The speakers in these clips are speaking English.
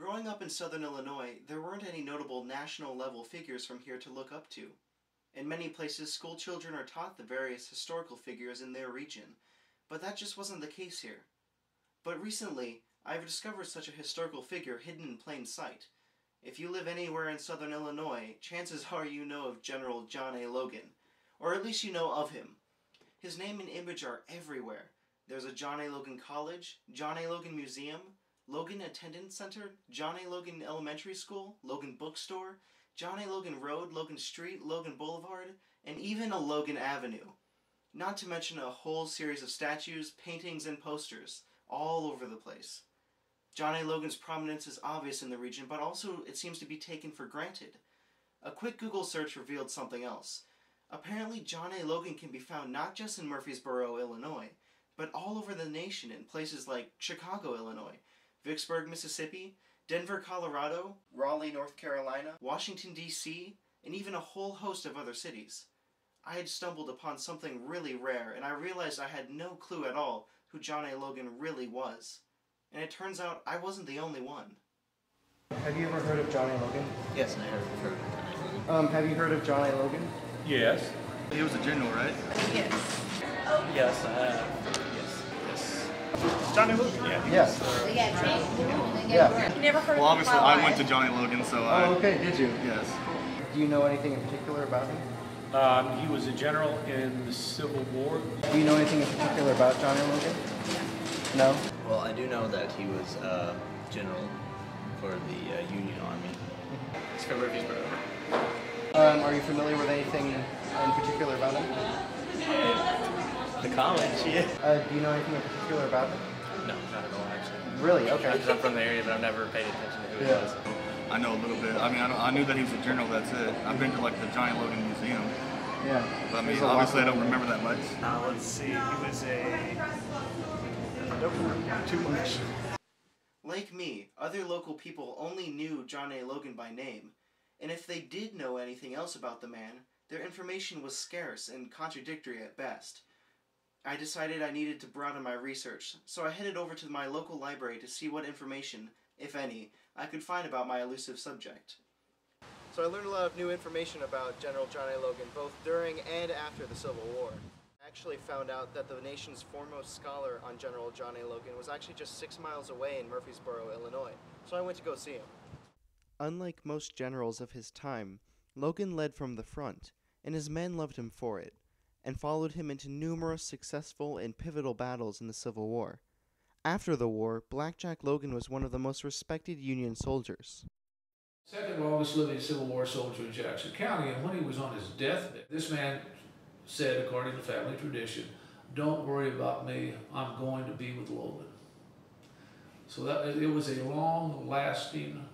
Growing up in southern Illinois, there weren't any notable national-level figures from here to look up to. In many places, school children are taught the various historical figures in their region, but that just wasn't the case here. But recently, I've discovered such a historical figure hidden in plain sight. If you live anywhere in southern Illinois, chances are you know of General John A. Logan, or at least you know of him. His name and image are everywhere. There's a John A. Logan College, John A. Logan Museum, Logan Attendance Center, John A. Logan Elementary School, Logan Bookstore, John A. Logan Road, Logan Street, Logan Boulevard, and even a Logan Avenue. Not to mention a whole series of statues, paintings, and posters, all over the place. John A. Logan's prominence is obvious in the region, but also it seems to be taken for granted. A quick Google search revealed something else. Apparently, John A. Logan can be found not just in Murfreesboro, Illinois, but all over the nation in places like Chicago, Illinois, Vicksburg, Mississippi, Denver, Colorado, Raleigh, North Carolina, Washington, D.C., and even a whole host of other cities. I had stumbled upon something really rare, and I realized I had no clue at all who John A. Logan really was. And it turns out I wasn't the only one. Have you ever heard of John A. Logan? Yes, I have heard of John A. Logan. Have you heard of John A. Logan? Yes. He was a general, right? Yes. Yes, I have. Yes. Johnny Logan? Yeah. Yes. Yeah. You never heard Well, of him? obviously, I went to Johnny Logan, so Oh, okay, did you? Yes. Do you know anything in particular about him? He was a general in the Civil War. Do you know anything in particular about John A. Logan? No? Well, I do know that he was general for the Union Army. It's from Murfreesboro. Are you familiar with anything in particular about him? The college, yeah. Do you know anything in particular about him? No, not at all, actually. Really? Okay. Because I'm from the area, but I've never paid attention to who he was. I know a little bit. I mean, I knew that he was a general, that's it. I've been to, like, the Johnny Logan Museum. Yeah. But, I mean, obviously I don't remember that much. Let's see, he was I don't remember too much. Like me, other local people only knew John A. Logan by name, and if they did know anything else about the man, their information was scarce and contradictory at best. I decided I needed to broaden my research, so I headed over to my local library to see what information, if any, I could find about my elusive subject. So I learned a lot of new information about General John A. Logan, both during and after the Civil War. I actually found out that the nation's foremost scholar on General John A. Logan was actually just 6 miles away in Murfreesboro, Illinois, so I went to go see him. Unlike most generals of his time, Logan led from the front, and his men loved him for it, and followed him into numerous successful and pivotal battles in the Civil War. After the war, Blackjack Logan was one of the most respected Union soldiers. Second longest living Civil War soldier in Jackson County, and when he was on his deathbed, this man said, according to family tradition, "Don't worry about me, I'm going to be with Logan." So that it was a long-lasting,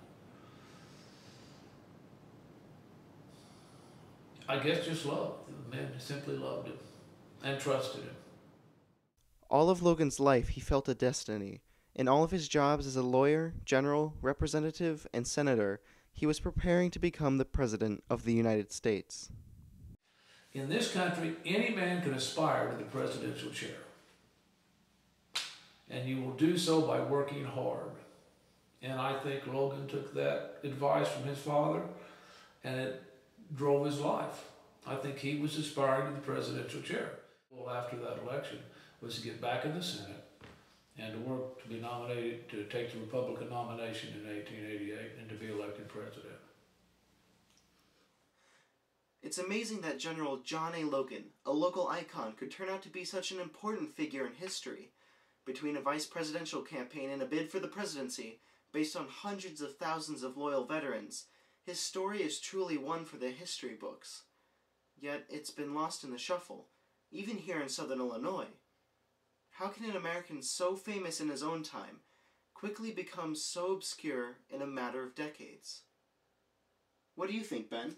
I guess, just love. The men simply loved him and trusted him. All of Logan's life, he felt a destiny. In all of his jobs as a lawyer, general, representative, and senator, he was preparing to become the President of the United States. In this country, any man can aspire to the presidential chair. And you will do so by working hard. And I think Logan took that advice from his father, and it drove his life. I think he was aspiring to the presidential chair. Well, after that election was to get back in the Senate and to work to be nominated, to take the Republican nomination in 1888 and to be elected president. It's amazing that General John A. Logan, a local icon, could turn out to be such an important figure in history. Between a vice presidential campaign and a bid for the presidency, based on hundreds of thousands of loyal veterans, his story is truly one for the history books. Yet it's been lost in the shuffle, even here in southern Illinois. How can an American so famous in his own time quickly become so obscure in a matter of decades? What do you think, Ben?